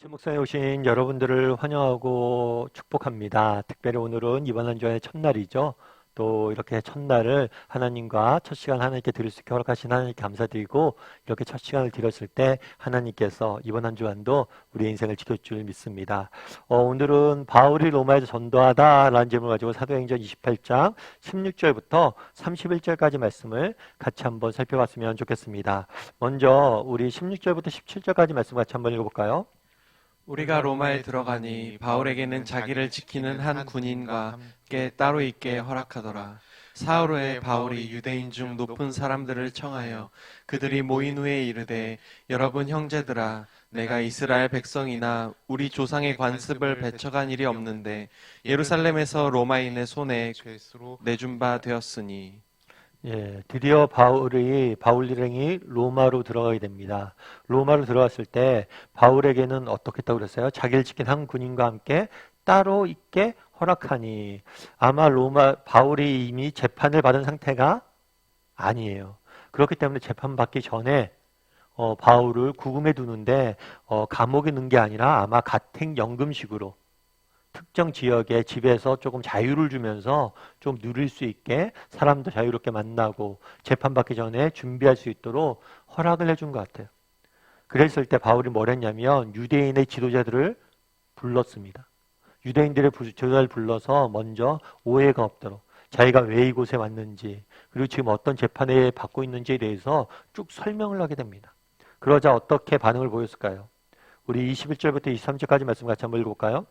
주목상에 오신 여러분들을 환영하고 축복합니다. 특별히 오늘은 이번 한 주의 첫날이죠. 또 이렇게 첫날을 하나님과 첫 시간 하나님께 드릴 수 있게 허락하신 하나님께 감사드리고, 이렇게 첫 시간을 드렸을 때 하나님께서 이번 한 주간도 우리 인생을 지켜줄 줄 믿습니다. 오늘은 바울이 로마에서 전도하다라는 제목을 가지고 사도행전 28장 16절부터 31절까지 말씀을 같이 한번 살펴봤으면 좋겠습니다. 먼저 우리 16절부터 17절까지 말씀 같이 한번 읽어볼까요? 우리가 로마에 들어가니 바울에게는 자기를 지키는 한 군인과 함께 따로 있게 허락하더라. 사흘 후에 바울이 유대인 중 높은 사람들을 청하여 그들이 모인 후에 이르되, 여러분 형제들아, 내가 이스라엘 백성이나 우리 조상의 관습을 배척한 일이 없는데 예루살렘에서 로마인의 손에 괴수로 내준 바 되었으니. 드디어 바울 일행이 로마로 들어가게 됩니다. 로마로 들어갔을 때 바울에게는 어떻게 했다고 그랬어요? 자기를 지킨 한 군인과 함께 따로 있게 허락하니, 아마 바울이 이미 재판을 받은 상태가 아니에요. 그렇기 때문에 재판받기 전에 바울을 구금해 두는데, 감옥에 넣은 게 아니라 아마 가택연금식으로 특정 지역의 집에서 조금 자유를 주면서 좀 누릴 수 있게, 사람도 자유롭게 만나고 재판받기 전에 준비할 수 있도록 허락을 해준 것 같아요. 그랬을 때 바울이 뭘 했냐면 유대인의 지도자들을 불렀습니다. 유대인들의 지도자를 불러서 먼저 오해가 없도록 자기가 왜 이곳에 왔는지, 그리고 지금 어떤 재판을 받고 있는지에 대해서 쭉 설명을 하게 됩니다. 그러자 어떻게 반응을 보였을까요? 우리 21절부터 23절까지 말씀 같이 한번 읽어볼까요?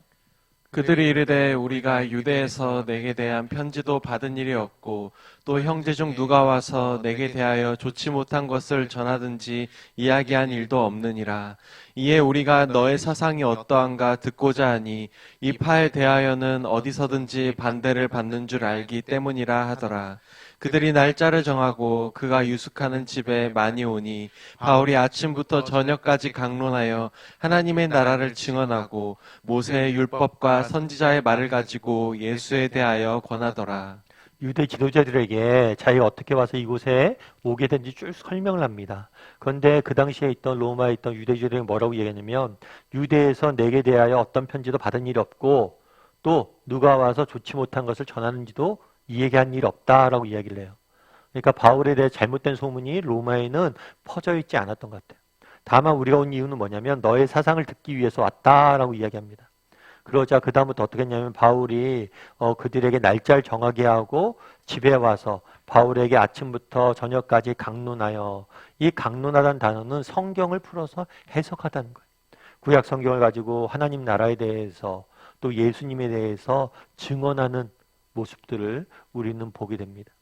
그들이 이르되, 우리가 유대에서 내게 대한 편지도 받은 일이 없고 또 형제 중 누가 와서 내게 대하여 좋지 못한 것을 전하든지 이야기한 일도 없느니라. 이에 우리가 너의 사상이 어떠한가 듣고자 하니 이 파에 대하여는 어디서든지 반대를 받는 줄 알기 때문이라 하더라. 그들이 날짜를 정하고 그가 유숙하는 집에 많이 오니 바울이 아침부터 저녁까지 강론하여 하나님의 나라를 증언하고 모세의 율법과 선지자의 말을 가지고 예수에 대하여 권하더라. 유대 지도자들에게 자기가 어떻게 와서 이곳에 오게 된지 쭉 설명을 합니다. 그런데 그 당시에 있던 로마에 있던 유대 지도자들이 뭐라고 얘기했냐면, 유대에서 내게 대하여 어떤 편지도 받은 일이 없고 또 누가 와서 좋지 못한 것을 전하는지도 이 얘기한 일이 없다라고 이야기를 해요. 그러니까 바울에 대해 잘못된 소문이 로마에는 퍼져 있지 않았던 것 같아요. 다만 우리가 온 이유는 뭐냐면 너의 사상을 듣기 위해서 왔다라고 이야기합니다. 그러자 그 다음부터 어떻게 했냐면 바울이 그들에게 날짜를 정하게 하고 집에 와서 바울에게 아침부터 저녁까지 강론하여, 이 강론하다는 단어는 성경을 풀어서 해석하다는 거예요. 구약 성경을 가지고 하나님 나라에 대해서 또 예수님에 대해서 증언하는 모습들을 우리는 보게 됩니다.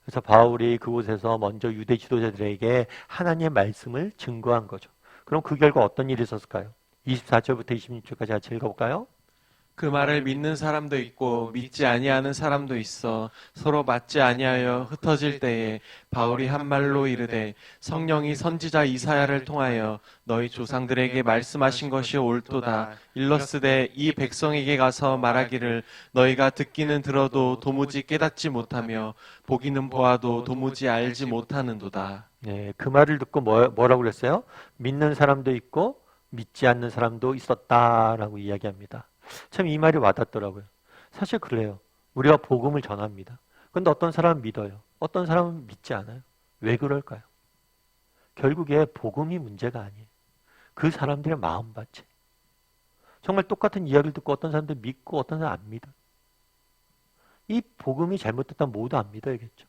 그래서 바울이 그곳에서 먼저 유대 지도자들에게 하나님의 말씀을 증거한 거죠. 그럼 그 결과 어떤 일이 있었을까요? 24절부터 26절까지 같이 읽어볼까요? 그 말을 믿는 사람도 있고 믿지 아니하는 사람도 있어 서로 맞지 아니하여 흩어질 때에 바울이 한 말로 이르되, 성령이 선지자 이사야를 통하여 너희 조상들에게 말씀하신 것이 옳도다. 일러스되 이 백성에게 가서 말하기를, 너희가 듣기는 들어도 도무지 깨닫지 못하며 보기는 보아도 도무지 알지 못하는도다. 네, 그 말을 듣고 뭐라고 그랬어요? 믿는 사람도 있고 믿지 않는 사람도 있었다라고 이야기합니다. 참 이 말이 와닿더라고요. 사실 그래요. 우리가 복음을 전합니다. 그런데 어떤 사람은 믿어요. 어떤 사람은 믿지 않아요. 왜 그럴까요? 결국에 복음이 문제가 아니에요. 그 사람들의 마음밭이. 정말 똑같은 이야기를 듣고 어떤 사람들 믿고 어떤 사람 안 믿어요. 이 복음이 잘못됐다면 모두 안 믿어야겠죠.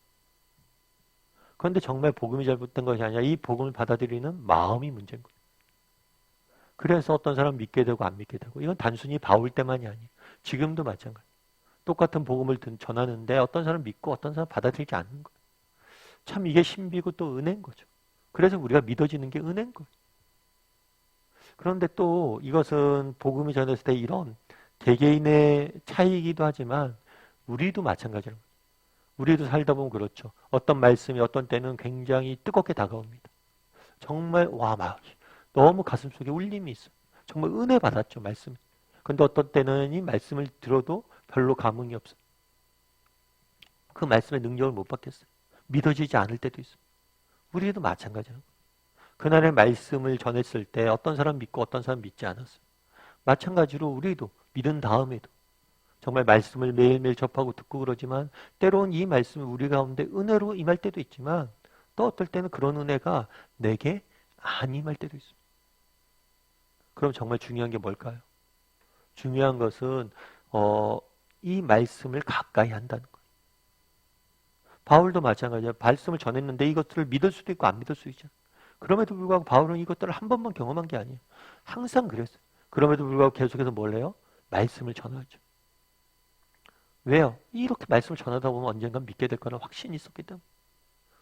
그런데 정말 복음이 잘못된 것이 아니라 이 복음을 받아들이는 마음이 문제인 거예요. 그래서 어떤 사람은 믿게 되고 안 믿게 되고, 이건 단순히 바울 때만이 아니에요. 지금도 마찬가지예요. 똑같은 복음을 전하는데 어떤 사람은 믿고 어떤 사람은 받아들이지 않는 거예요. 참 이게 신비고 또 은혜인 거죠. 그래서 우리가 믿어지는 게 은혜인 거예요. 그런데 또 이것은 복음이 전했을 때 이런 개개인의 차이이기도 하지만 우리도 마찬가지로, 우리도 살다 보면 그렇죠. 어떤 말씀이 어떤 때는 굉장히 뜨겁게 다가옵니다. 정말 막 너무 가슴속에 울림이 있어요. 정말 은혜 받았죠, 말씀. 근데 어떤 때는 이 말씀을 들어도 별로 감흥이 없어요. 그 말씀의 능력을 못 받겠어요. 믿어지지 않을 때도 있어요. 우리도 마찬가지예요. 그날의 말씀을 전했을 때 어떤 사람 믿고 어떤 사람 믿지 않았어요. 마찬가지로 우리도 믿은 다음에도 정말 말씀을 매일매일 접하고 듣고 그러지만 때로는 이 말씀이 우리 가운데 은혜로 임할 때도 있지만 또 어떨 때는 그런 은혜가 내게 안 임할 때도 있습니다. 그럼 정말 중요한 게 뭘까요? 중요한 것은 이 말씀을 가까이 한다는 거예요. 바울도 마찬가지예요. 말씀을 전했는데 이것들을 믿을 수도 있고 안 믿을 수도 있잖아요. 그럼에도 불구하고 바울은 이것들을 한 번만 경험한 게 아니에요. 항상 그랬어요. 그럼에도 불구하고 계속해서 뭘 해요? 말씀을 전하죠. 왜요? 이렇게 말씀을 전하다 보면 언젠간 믿게 될 거라는 확신이 있었기 때문에.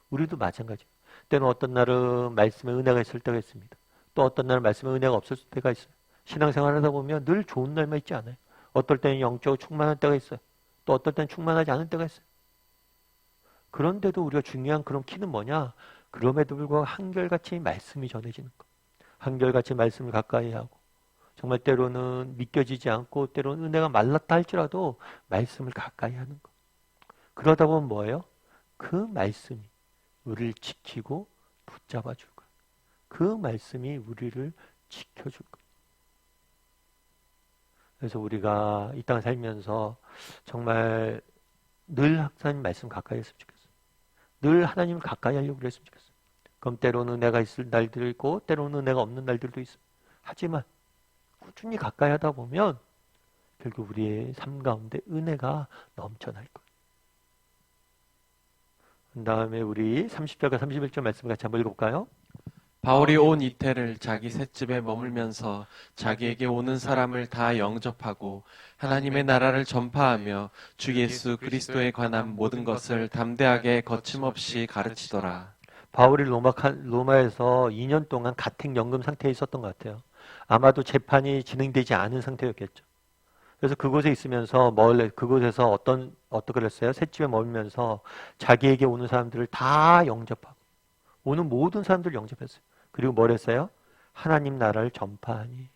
우리도 마찬가지예요. 때는 어떤 날은 말씀에 은혜가 있을 때가 있습니다. 또 어떤 날은 말씀에 은혜가 없을 때가 있어요. 신앙생활 하다 보면 늘 좋은 날만 있지 않아요. 어떨 때는 영적으로 충만한 때가 있어요. 또 어떨 때는 충만하지 않은 때가 있어요. 그런데도 우리가 중요한 그런 키는 뭐냐? 그럼에도 불구하고 한결같이 말씀이 전해지는 것. 한결같이 말씀을 가까이 하고 정말 때로는 믿겨지지 않고 때로는 은혜가 말랐다 할지라도 말씀을 가까이 하는 것. 그러다 보면 뭐예요? 그 말씀이 우리를 지키고 붙잡아 줄 거예요. 그 말씀이 우리를 지켜줄 거예요. 그래서 우리가 이 땅을 살면서 정말 늘 하나님 말씀 가까이 했으면 좋겠어요. 늘 하나님을 가까이 하려고 그랬으면 좋겠어요. 그럼 때로는 은혜가 있을 날들도 있고 때로는 은혜가 없는 날들도 있어요. 하지만 꾸준히 가까이 하다 보면 결국 우리의 삶 가운데 은혜가 넘쳐날 거예요. 그 다음에 우리 30절과 31절 말씀을 같이 한번 읽어볼까요? 바울이 온 이태를 자기 셋집에 머물면서 자기에게 오는 사람을 다 영접하고 하나님의 나라를 전파하며 주 예수 그리스도에 관한 모든 것을 담대하게 거침없이 가르치더라. 바울이 로마에서 2년 동안 가택연금 상태에 있었던 것 같아요. 아마도 재판이 진행되지 않은 상태였겠죠. 그래서 그곳에 있으면서 그곳에서 어떻게 했어요? 셋집에 머물면서 자기에게 오는 사람들을 다 영접하고 오는 모든 사람들을 영접했어요. 그리고 뭘 했어요? 하나님 나라를 전파하니.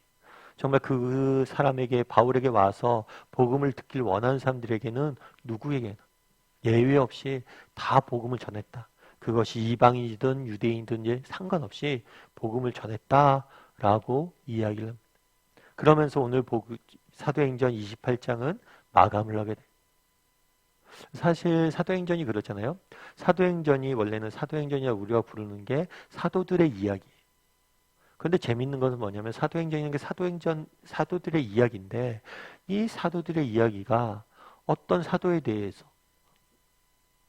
정말 그 사람에게 바울에게 와서 복음을 듣길 원하는 사람들에게는 누구에게나 예외 없이 다 복음을 전했다. 그것이 이방인이든 유대인이든 상관없이 복음을 전했다라고 이야기를 합니다. 그러면서 오늘 사도행전 28장은 마감을 하게 돼요. 사실 사도행전이 그렇잖아요. 사도행전이 원래는 사도행전이라고 우리가 부르는 게 사도들의 이야기예요. 그런데 재밌는 것은 뭐냐면 사도행전이라는 게 사도들의 이야기인데 이 사도들의 이야기가 어떤 사도에 대해서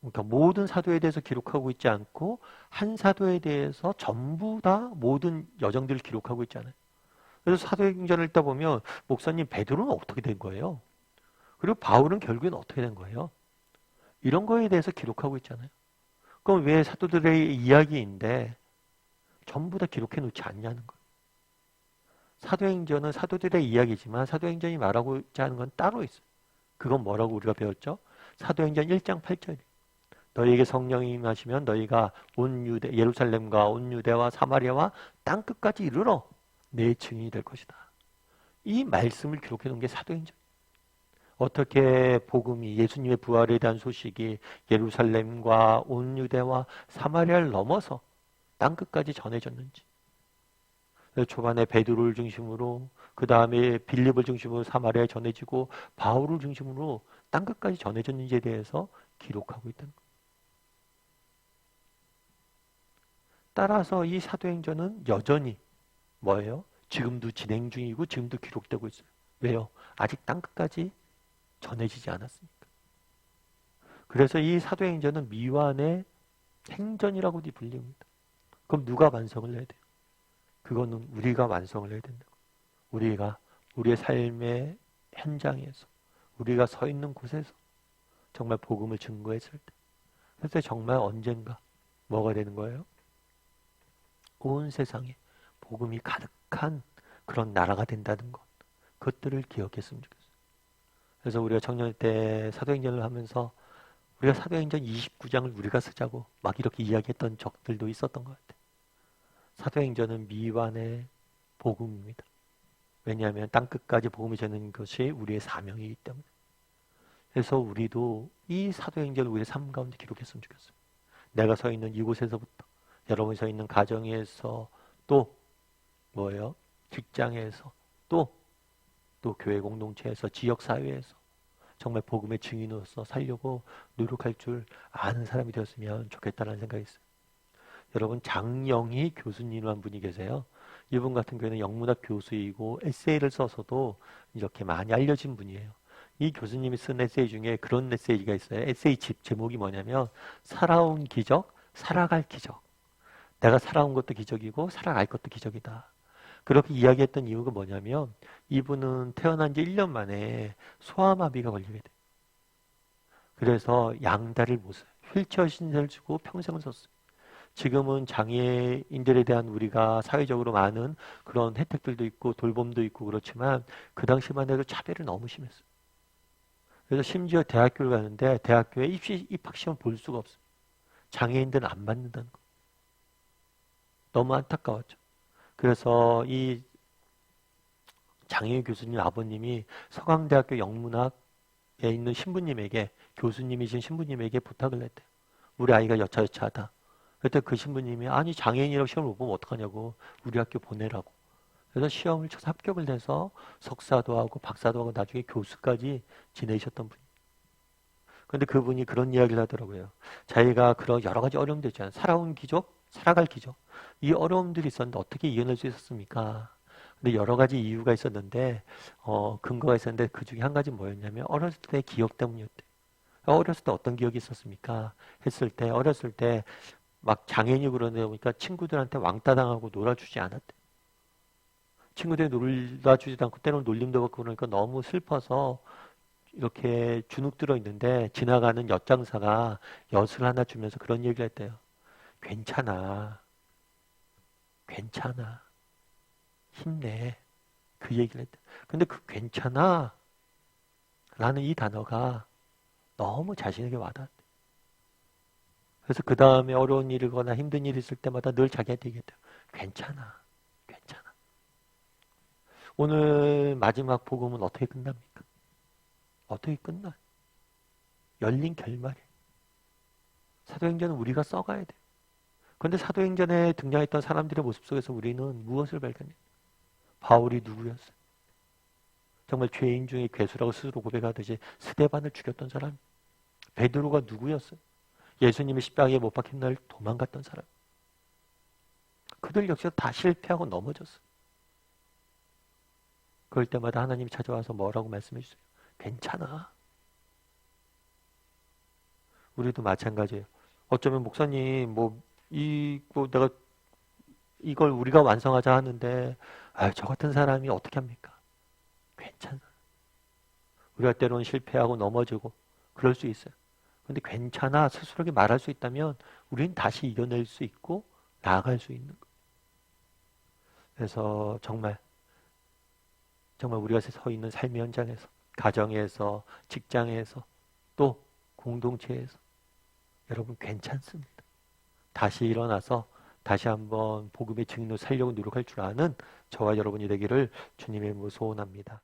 그러니까 모든 사도에 대해서 기록하고 있지 않고 한 사도에 대해서 전부 다 모든 여정들을 기록하고 있지 않아요. 그래서 사도행전을 읽다 보면 목사님 베드로는 어떻게 된 거예요? 그리고 바울은 결국엔 어떻게 된 거예요? 이런 거에 대해서 기록하고 있잖아요. 그럼 왜 사도들의 이야기인데 전부 다 기록해 놓지 않냐는 거예요. 사도행전은 사도들의 이야기지만 사도행전이 말하고자 하는 건 따로 있어요. 그건 뭐라고 우리가 배웠죠? 사도행전 1장 8절이에요. 너희에게 성령이 임하시면 너희가 예루살렘과 온 유대와 사마리아와 땅끝까지 이르러 내 증인이 될 것이다. 이 말씀을 기록해 놓은 게 사도행전. 어떻게 복음이 예수님의 부활에 대한 소식이 예루살렘과 온 유대와 사마리아를 넘어서 땅끝까지 전해졌는지. 초반에 베드로를 중심으로 그 다음에 빌립을 중심으로 사마리아에 전해지고 바울을 중심으로 땅끝까지 전해졌는지에 대해서 기록하고 있다는 거예요. 따라서 이 사도행전은 여전히 뭐예요? 지금도 진행 중이고 지금도 기록되고 있어요. 왜요? 아직 땅끝까지 전해지지 않았으니까. 그래서 이 사도행전은 미완의 행전이라고도 불립니다. 그럼 누가 완성을 해야 돼요? 그거는 우리가 완성을 해야 된다고. 우리가 우리의 삶의 현장에서 우리가 서 있는 곳에서 정말 복음을 증거했을 때 그래서 정말 언젠가 뭐가 되는 거예요? 온 세상에 복음이 가득한 그런 나라가 된다는 것. 그것들을 기억했으면 좋겠어요. 그래서 우리가 청년 때 사도행전을 하면서 우리가 사도행전 29장을 우리가 쓰자고 막 이렇게 이야기했던 적들도 있었던 것 같아요. 사도행전은 미완의 복음입니다. 왜냐하면 땅끝까지 복음이 전하는 것이 우리의 사명이기 때문에. 그래서 우리도 이 사도행전을 우리의 삶 가운데 기록했으면 좋겠어요. 내가 서 있는 이곳에서부터 여러분이 서 있는 가정에서 또 뭐예요? 직장에서 또 또 교회 공동체에서 지역 사회에서 정말 복음의 증인으로서 살려고 노력할 줄 아는 사람이 되었으면 좋겠다는 생각이 있어요. 여러분, 장영희 교수님 한 분이 계세요. 이분 같은 경우에는 영문학 교수이고 에세이를 써서도 이렇게 많이 알려진 분이에요. 이 교수님이 쓴 에세이 중에 그런 에세이가 있어요. 에세이 집 제목이 뭐냐면 살아온 기적, 살아갈 기적. 내가 살아온 것도 기적이고 살아갈 것도 기적이다. 그렇게 이야기했던 이유가 뭐냐면 이분은 태어난 지 1년 만에 소아마비가 걸리게 돼요. 그래서 양다리를 못 써요. 휠체어 신세를 주고 평생을 썼어요. 지금은 장애인들에 대한 우리가 사회적으로 많은 그런 혜택들도 있고 돌봄도 있고 그렇지만 그 당시만 해도 차별이 너무 심했어요. 그래서 심지어 대학교를 가는데 대학교에 입학시험 볼 수가 없어요. 장애인들은 안 받는다는 거. 너무 안타까웠죠. 그래서 이 장애인 교수님 아버님이 서강대학교 영문학에 있는 신부님에게 교수님이신 신부님에게 부탁을 했대요. 우리 아이가 여차여차하다. 그때 그 신부님이 아니 장애인이라고 시험을 못 보면 어떡하냐고 우리 학교 보내라고. 그래서 시험을 쳐서 합격을 해서 석사도 하고 박사도 하고 나중에 교수까지 지내셨던 분이에요. 근데 그분이 그런 이야기를 하더라고요. 자기가 그런 여러 가지 어려움들 있잖아요. 살아온 기적, 살아갈 기적. 이 어려움들이 있었는데 어떻게 이겨낼 수 있었습니까? 근데 여러 가지 이유가 있었는데 근거가 있었는데 그 중에 한 가지 뭐였냐면 어렸을 때 기억 때문이었대요. 어렸을 때 어떤 기억이 있었습니까? 했을 때 어렸을 때 막 장애인이 그러다 보니까 친구들한테 왕따 당하고 놀아주지 않았대. 친구들이 놀아주지도 않고 때로는 놀림도 받고 그러니까 너무 슬퍼서 이렇게 주눅 들어 있는데 지나가는 엿장사가 엿을 하나 주면서 그런 얘기를 했대요. 괜찮아. 괜찮아. 힘내. 그 얘기를 했대. 근데 그 괜찮아 라는 이 단어가 너무 자신에게 와닿았대. 그래서 그 다음에 어려운 일이거나 힘든 일이 있을 때마다 늘 자기한테 얘기했대요. 괜찮아. 괜찮아. 오늘 마지막 복음은 어떻게 끝납니까? 어떻게 끝나? 열린 결말이에요. 사도행전은 우리가 써가야 돼요. 그런데 사도행전에 등장했던 사람들의 모습 속에서 우리는 무엇을 발견해요? 바울이 누구였어요? 정말 죄인 중에 괴수라고 스스로 고백하듯이 스데반을 죽였던 사람. 베드로가 누구였어요? 예수님이 십자가에 못 박힌 날 도망갔던 사람. 그들 역시 다 실패하고 넘어졌어요. 그럴 때마다 하나님이 찾아와서 뭐라고 말씀해 주세요? 괜찮아. 우리도 마찬가지예요. 어쩌면 목사님 이거 내가 이걸 우리가 완성하자 하는데 저 같은 사람이 어떻게 합니까? 괜찮아. 우리가 때로는 실패하고 넘어지고 그럴 수 있어요. 근데 괜찮아 스스로에게 말할 수 있다면 우리는 다시 이겨낼 수 있고 나아갈 수 있는 거예요. 그래서 정말 우리가 서 있는 삶의 현장에서 가정에서 직장에서 또 공동체에서 여러분 괜찮습니다. 다시 일어나서 다시 한번 복음의 증인으로 살려고 노력할 줄 아는 저와 여러분이 되기를 주님의 이름으로 소원합니다.